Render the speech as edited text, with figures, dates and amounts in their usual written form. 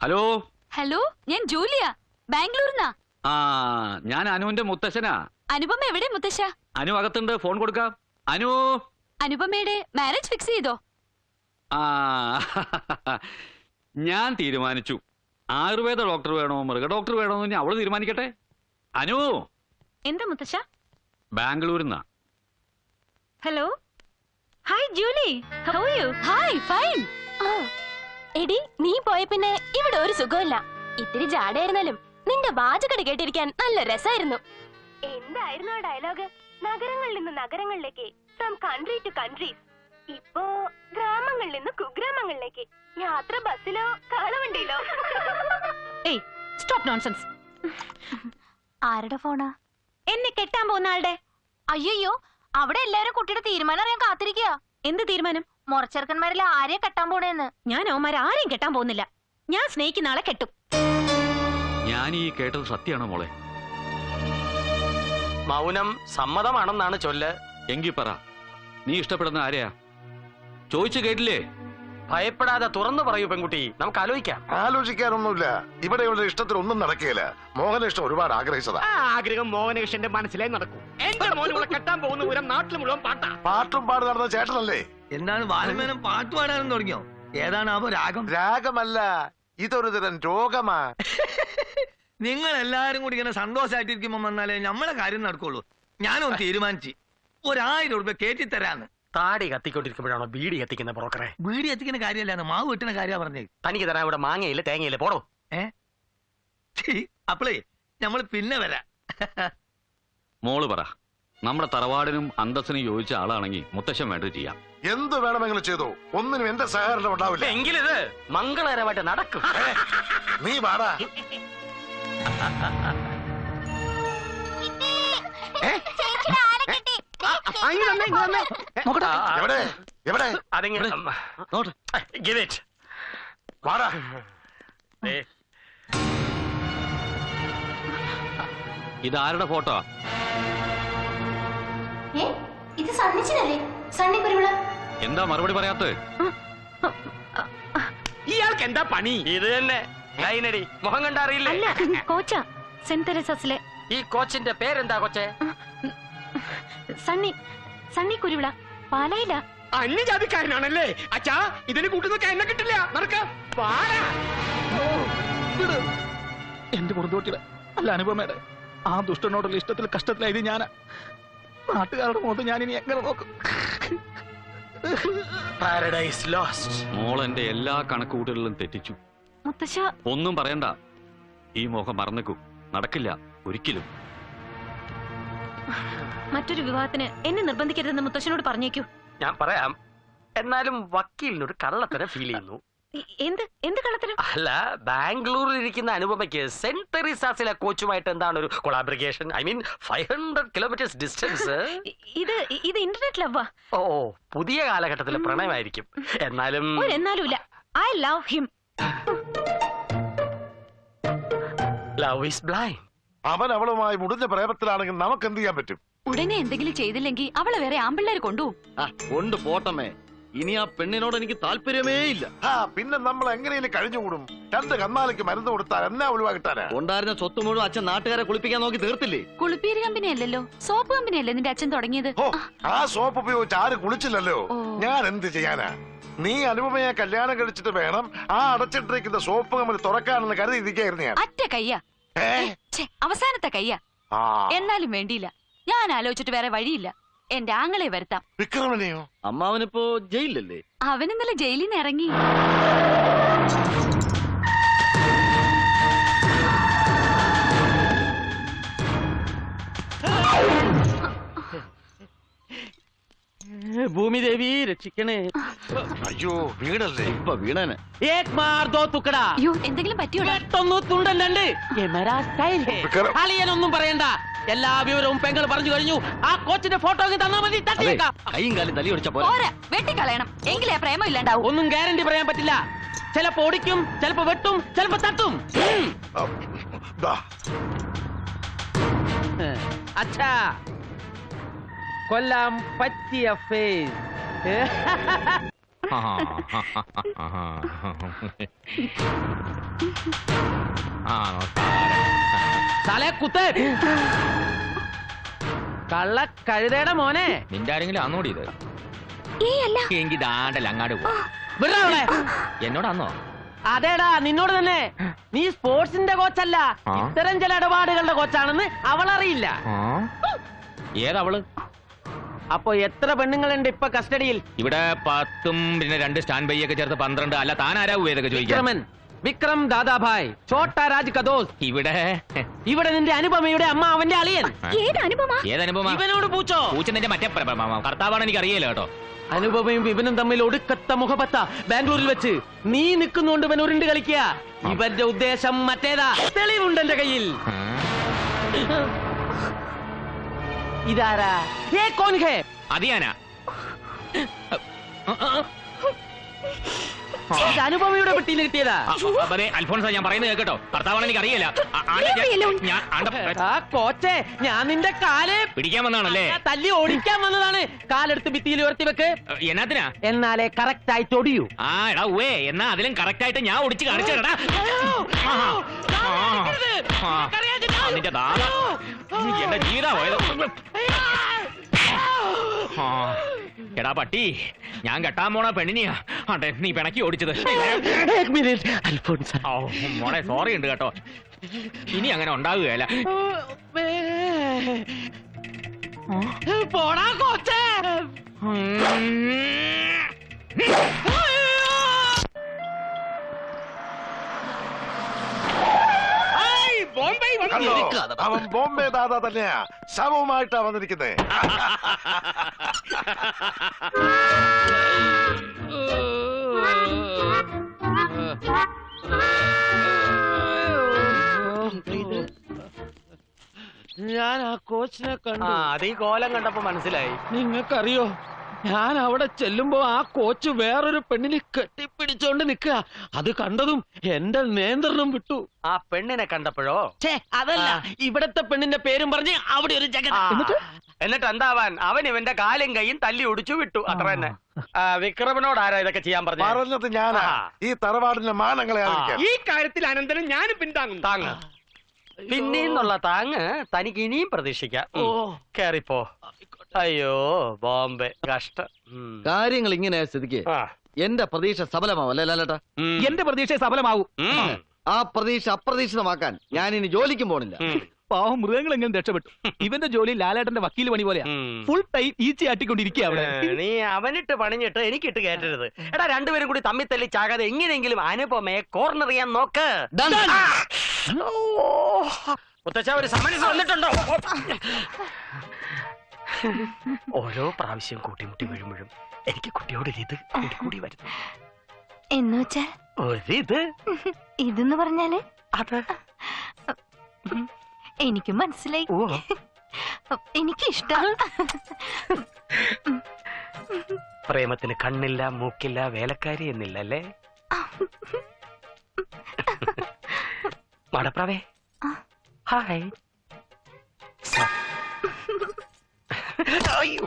Hello hello, ഞാൻ Julia, ബാംഗ്ലൂരിന്നാ. ആ, ഞാൻ അനുവിന്റെ മുത്തശ്ശനാ. അനുപമ എവിടെ മുത്തശ്ശ? അനു അകത്തുണ്ട്, ഫോൺ കൊടുക്കാം. അനു. അനുപമയുടെ മാരേജ് ഫിക്സ് ചെയ്തോ? ആ, ഞാൻ തീരുമാനിച്ചു. ആയുർവേദ ഡോക്ടർ വേണോ മൃഗ ഡോക്ടർ വേണോ എന്ന് അവള് തീരുമാനിക്കട്ടെ. അനു. എന്താ മുത്തശ്ശ? ബാംഗ്ലൂരിന്നാ. Hello, hi Julie, how are you? Hi, fine. എടി, നീ പോയ പിന്നെ ഇവിടെ ഒരു സുഖമില്ല. ഇത്തിരി ജാടയായിരുന്നാലും നിന്റെ വാചകടി കേട്ടിരിക്കാൻ നല്ല രസമായിരുന്നു. എന്തായിരുന്നു ആ ഡയലോഗ്? നഗരങ്ങളിൽ നിന്ന് നഗരങ്ങളിലേക്ക്, ഫ്രം കൺട്രി ടു കൺട്രീസ്. ഇപ്പോ ഗ്രാമങ്ങളിൽ നിന്ന് കുഗ്രാമങ്ങളിലേക്ക്. യാത്ര ബസ്സിലോ കാളവണ്ടിയിലോ? ഏയ്, സ്റ്റോപ്പ് നോൺസെൻസ്. ആരുടെ ഫോണാ? എന്നെ കെട്ടാൻ പോകുന്ന ആളുടെ. അയ്യോ, അവിടെ എല്ലാരും കുട്ടിയുടെ തീരുമാനം അറിയാൻ കാത്തിരിക്കുക. എന്ത് തീരുമാനം? മുറച്ചെറുക്കന്മാരിൽ ആരെയാ കെട്ടാൻ പോണേന്ന്. ഞാൻ അവന്മാരെ ആരെയും കെട്ടാൻ പോകുന്നില്ല. ഞാൻ സ്നേഹിക്കുന്ന ആളെ കെട്ടും. ഞാൻ ഈ കേട്ടത് സത്യമാണോ മോളെ? മൗനം സമ്മതമാണെന്നാണ് ചൊല്ല്. എങ്കി പറ, നീ ഇഷ്ടപ്പെടുന്ന ആരെയാ? ചോദിച്ചു കേട്ടില്ലേ? ഭയപ്പെടാതെ തുറന്നു പറയൂ പെൺകുട്ടി, നമുക്ക് ആലോചിക്കാം. ആലോചിക്കാനൊന്നുമില്ല. ഇവിടെയുള്ള ഇഷ്ടത്തിൽ ഒന്നും നടക്കുകയില്ല. മോഹനിഷ്ടം ഒരുപാട് ആഗ്രഹിച്ചതാ. ആ ആഗ്രഹം മോഹനകൃഷ്ണന്റെ മനസ്സിലേ നടക്കൂ. എന്റെ മോനെ കെട്ടാൻ പോകുന്ന പൂരം നാട്ടിൽ മുഴുവൻ പാട്ടാ. പാട്ടും പാട് നടന്ന ചേട്ടനല്ലേ? എന്താണ് വാൽമേനം പാട്ട് പാടാനും തുടങ്ങിയോ? ഏതാണ് അപ്പൊ രാഗം? രാഗമല്ല, ഇതൊരു തരം രോഗമാ. നിങ്ങൾ എല്ലാരും കൂടി ഇങ്ങനെ സന്തോഷമായിട്ടിരിക്കുമ്പോ വന്നാലേ നമ്മളെ കാര്യം നടക്കുള്ളൂ. ഞാനൊന്ന് തീരുമാനിച്ചു, 1000 രൂപ കേറ്റി തരാന്ന്. താടി കത്തിക്കൊണ്ടിരിക്കുമ്പോഴാണോ ബീഡി കത്തിക്കുന്ന ബ്രോക്കറെ? വീടി എത്തിക്കുന്ന കാര്യമല്ലാണ്, മാവ് വെട്ടുന്ന കാര്യ പറഞ്ഞേ. തനിക്ക് തരാൻ ഇവിടെ മാങ്ങയില്ല തേങ്ങയില്ല, പോടോ. അപ്പളേ നമ്മള് പിന്നെ വരാം. മോള് പറ, നമ്മുടെ തറവാടിനും അന്തസ്സിനും യോജിച്ച ആളാണെങ്കിൽ മുത്തശ്ശൻ വേണ്ടത് ചെയ്യാം. എന്ത് വേണമെങ്കിലും ചെയ്തോ, ഒന്നിനും എന്റെ സഹകരണം ഉണ്ടാവില്ല. എങ്കിലിത് മംഗളകരമായിട്ട് നടക്കും. നീ പാടാ. എവിടെ എവിടെ? പാടാ. ഇതാരുടെ ഫോട്ടോ? ഇത് സണ്ണിച്ചനല്ലേ? സണ്ണി കുരുവിള. എന്താ മറുപടി പറയാത്തത്? ഇയാൾക്ക് എന്താ പണി? ഇത് തന്നെ ലൈനടി. മുഖം കണ്ടറിയില്ലേ? അല്ല, കോച്ച, സെന്റ് തെരേസാസിലെ. ഈ കോച്ചിന്റെ പേരെന്താ കൊച്ചെ? സണ്ണി കുരുവിള, പാലായില്ല. അന്യജാതിക്കാരനാണല്ലേ അച്ഛാ? ഇതിന് കൂട്ടുന്നൊക്കെ എന്നെ കിട്ടില്ല. നടക്കാം. എന്റെ പുറത്തോട്ടിട അല്ല അനുപമയുടെ ആ ദുഷ്ടനോടുള്ള ഇഷ്ടത്തിൽ കഷ്ടത്തിലായത് ഞാനാ. നാട്ടുകാരുടെ മുഖത്ത് ഞാൻ ഇനി എങ്ങനെ നോക്കും? Paradise lost. മോൾ എന്റെ എല്ലാ കണക്കുകൂട്ടലിലും തെറ്റിച്ചു. മുത്തശ്ശ, ഒന്നും പറയണ്ട. ഈ മോഹം മറന്നേക്കൂ. നടക്കില്ല ഒരിക്കലും. മറ്റൊരു വിവാഹത്തിന് എന്നെ നിർബന്ധിക്കരുതെന്ന് മുത്തശ്ശനോട് പറഞ്ഞേക്കൂ. ഞാൻ പറയാം, എന്നാലും വക്കീലിനൊരു കള്ളത്തരം ഫീൽ ചെയ്യുന്നു. എന്ത് കള്ളത്തരം? അല്ല, ബാംഗ്ലൂരിൽ ഇരിക്കുന്ന അനുപമയ്ക്ക് സെന്റ് തെരേസാസിലെ കോച്ചുമായിട്ട് എന്താണ് ഒരു collaboration? I mean 500 kilometres distance. ഇത് ഇന്റർനെറ്റ് ലവാ. ഓ, പുതിയ കാലഘട്ടത്തിലെ പ്രണയമായിരിക്കും. എന്നാലും എന്നാലുമില്ല. I love him. Love is blind. അവൻ അവളുമായി മുടിഞ്ഞ പ്രേമത്തിലാണെങ്കിൽ നമുക്ക് എന്ത് ചെയ്യാൻ പറ്റും? ഉടനെ എന്തെങ്കിലും ചെയ്തില്ലെങ്കിൽ അവളെ വേറെ ആമ്പിള്ളേര് കൊണ്ടുപോകും. കൊണ്ട് പോട്ടമ്മേ, ഇനി ആ പെണ്ണിനോട് എനിക്ക് താല്പര്യമേ ഇല്ല. പിന്നെ നമ്മൾ എങ്ങനെയും കഴിഞ്ഞുകൂടും. 2 കന്നാലിക്ക് മരുന്ന് കൊടുത്താൽ എന്നാ ഒഴിവാക്കിട്ടാനാ? ഉണ്ടായിരുന്ന സ്വത്ത് മുഴുവൻ അച്ഛൻ നാട്ടുകാരെ കുളിപ്പിക്കാൻ നോക്കി തീർത്തില്ലേ? കുളിപ്പീര് കമ്പനി അല്ലല്ലോ, സോപ്പ് കമ്പനി അല്ലേ നിന്റെ അച്ഛൻ തുടങ്ങിയത്? ആ സോപ്പ് ഉപയോഗിച്ച് ആരും കുളിച്ചില്ലല്ലോ. ഞാൻ എന്ത് ചെയ്യാനാ? നീ അനുപമയെ കല്യാണം കഴിച്ചിട്ട് വേണം ആ അടച്ചിട്ടിരിക്കുന്ന സോപ്പ് കമ്പനി തുറക്കാനെന്ന് കരുതിയിരിക്കായിരുന്നു ഞാൻ. അറ്റ കയ്യാ, അവസാനത്തെ കയ്യാ. എന്നാലും വേണ്ടിയില്ല. ഞാൻ ആലോചിച്ചിട്ട് വേറെ വഴിയില്ല. എന്റെ ആങ്ങളെ വരുത്താം. വിക്രമനെയോ? അമ്മാവനിപ്പോ ജയിലിലല്ലേ? അവൻ ഇന്നലെ ജയിലിൽ നിന്ന് ഇറങ്ങി. ഭൂമിദേവി രക്ഷിക്കണേ. അയ്യോ, വീടല്ലേ? ഇപ്പൊ വീണനെ. അയ്യോ, എന്തെങ്കിലും പറ്റിയോടാ? അളിയനൊന്നും പറയണ്ട, എല്ലാ വിവരവും പെങ്ങൾ പറഞ്ഞു കഴിഞ്ഞു. ആ കോച്ചിന്റെ ഫോട്ടോ തന്നാ മതി. കൈയും കാലും തലി ഒടിച്ച പോരാ, വെട്ടിക്കളയണം. എങ്കിലേ പ്രേമം ഇല്ലാണ്ടാവും. ഒന്നും ഗ്യാരണ്ടി പറയാൻ പറ്റില്ല. ചിലപ്പോ ഓടിക്കും, ചിലപ്പോ വെട്ടും, ചിലപ്പോ തട്ടും. അച്ഛാ, കൊല്ലാൻ പറ്റിയ ഫേസ്. തലേ കുത്ത് കള്ള കഴുതയുടെ മോനെ. നിന്റെ ആരെങ്കിലും ആന്നോടി ഇത്? അല്ല എങ്കിൽ ദാണ്ടല്ല അങ്ങാട് പോ. വിടവളെ. എന്നോടാന്നോ? അതേടാ നിന്നോട് തന്നെ. നീ സ്പോർട്സിന്റെ കോച്ചല്ല, ആ? ഇത്തരം ചില ഇടപാടുകളുടെ കോച്ചാണെന്ന് അവളറിയില്ല. ഏതവള്? അപ്പൊ എത്ര പെണ്ണുങ്ങളുണ്ട് ഇപ്പൊ കസ്റ്റഡിയിൽ? ഇവിടെ 10 പിന്നെ 2 സ്റ്റാൻഡ് ബൈ ഒക്കെ ചേർത്ത് 12. അല്ല താനാരാവൂ ഏതൊക്കെ ചോദിക്കാം? വിക്രമൻ, വിക്രം ദാദാഭായ്, ഛോട്ടാ രാജ് കദോസ്. ഇവിടെ ഇവിടെ നിന്റെ അനുപമയുടെ അമ്മ അവന്റെ അളിയൻ. ഏതനുഭവം? ഇവനോട് പൂച്ചോ? പൂച്ച നിന്റെ മറ്റേ കർത്താവാണ് എനിക്ക് അറിയില്ല കേട്ടോ. അനുപമയും ഇവനും തമ്മിൽ ഒടുക്കത്ത മുഖപത്ത ബാംഗ്ലൂരിൽ വെച്ച്. നീ നിൽക്കുന്നോണ്ട് ഇവൻ ഉരുണ്ട് കളിക്കുക. ഇവന്റെ ഉദ്ദേശം മറ്റേതാ. തെളിവുണ്ട് എന്റെ കയ്യിൽ. ഇതാരാ? ഏ കോൻ ഹേ? അതിയാനാ? ഇത് അനുപമയുടെ പെട്ടിയിൽ കിട്ടിയതാ. അതെ അൽഫോൺസ, ഞാൻ പറയുന്നത് കേട്ടോ. കർത്താവാണ് എനിക്ക് അറിയില്ല. ആ കോച്ചേ, ഞാൻ നിന്റെ കാല് പിടിക്കാൻ വന്നാണല്ലേ? തല്ലി ഓടിക്കാൻ വന്നതാണ്. കാലെടുത്ത് ഭിത്തിയിൽ ഉയർത്തി വെക്ക്. എന്നാത്തിനാ? എന്നാലേ കറക്റ്റ് ആയിട്ട് ഒടിയൂ. ആ എടാ ഉവേ, എന്നാ അതിലും കറക്റ്റ് ആയിട്ട് ഞാൻ ഒടിച്ച് കാണിച്ചേടാ. നിന്റെ ദാദ എന്റെ ജീവിതാ പോയത്. എടാ പട്ടി, ഞാൻ കെട്ടാൻ പോണ പെണ്ണിനെയാ അതെ നീ പിണക്കി ഓടിച്ചത്. മോളെ സോറി ഉണ്ട് കേട്ടോ. ഇനി അങ്ങനെ ഉണ്ടാവുകയല്ല. പോടാ കോച്ചേ. കണ്ടോ? അവൻ ബോംബെ ദാദാ തന്നെയാ. ശവവുമായിട്ടാ വന്നിരിക്കുന്നേ. ഞാൻ ആ കോച്ചിനെ കണ്ടു. അത് ഈ കോലം കണ്ടപ്പോ മനസ്സിലായി. നിങ്ങൾക്കറിയോ, ഞാൻ അവിടെ ചെല്ലുമ്പോ ആ കോച്ച് വേറൊരു പെണ്ണിനെ കെട്ടിപ്പിടിച്ചോണ്ട് നിക്കുക. അത് കണ്ടതും എന്റെ നിയന്ത്രണം വിട്ടു. ആ പെണ്ണിനെ കണ്ടപ്പോഴോ? അതല്ല, ഇവിടത്തെ പെണ്ണിന്റെ പേരും പറഞ്ഞ് അവിടെ ഒരു ജഗ. എന്നിട്ട് എന്താവാൻ, അവൻ ഇവന്റെ കാലും കൈയും തല്ലി ഒടിച്ചു വിട്ടു. അത്ര തന്നെ. വിക്രമനോട് ആരാ ഇതൊക്കെ ചെയ്യാൻ പറഞ്ഞത് ഞാനാ. ഈ തറവാടിന്റെ മാനങ്ങളെ അറിയിക്കാൻ. ഈ കാര്യത്തിൽ അനന്തരം ഞാൻ പിന്താങ്ങും. താങ്ങ് പിന്നീന്നുള്ള താങ്ങ് തനിക്ക് ഇനിയും പ്രതീക്ഷിക്കാം. കേറിപ്പോ. അയ്യോ ബോംബെ, കഷ്ടം. കാര്യങ്ങൾ ഇങ്ങനെ സ്ഥിതിക്ക് എന്റെ പ്രതീക്ഷ സഫലമാവും അല്ലേ ലാലേട്ടാ? എന്റെ പ്രതീക്ഷ സഫലമാവും. ആ പ്രതീക്ഷ അപ്രതീക്ഷിതമാക്കാൻ ഞാൻ ഇനി ജോലിക്കും പോണില്ല. പാവം മൃഗങ്ങൾ എങ്ങനെ രക്ഷപ്പെട്ടു. ഇവന്റെ ജോലി ലാലേട്ടന്റെ വക്കീൽ പണി പോലെയാ. ഫുൾ ടൈം ഈച്ചയാട്ടിക്കൊണ്ടിരിക്കുക അവിടെ. നീ അവനിട്ട് പണിഞ്ഞിട്ട് എനിക്കിട്ട് കേട്ടരുത്. എടാ, രണ്ടുപേരും കൂടി തമ്മിൽ തല്ലി ചാകാതെ എങ്ങനെയെങ്കിലും അനുപമയെ കോർണർ ചെയ്യാൻ നോക്ക്. മുത്തച്ഛ, ഒരു സമരസ് വന്നിട്ടുണ്ടോ? ഓരോ പ്രാവശ്യം കൂട്ടിമുട്ടി വീഴുമ്പോഴും എനിക്ക് കുട്ടിയോട് ഇത് കൂടി വരുന്നു. എന്നുവെച്ചാൽ ഒരിത് ഇതെന്ന് പറഞ്ഞാല് അത് എനിക്ക് മനസ്സിലായി. എനിക്ക് ഇഷ്ടം. പ്രേമത്തിന് കണ്ണില്ല, മൂക്കില്ല, വേലക്കാരി എന്നില്ല അല്ലേ? മടപ്രാവേ, ഹായ്. അയ്യോ,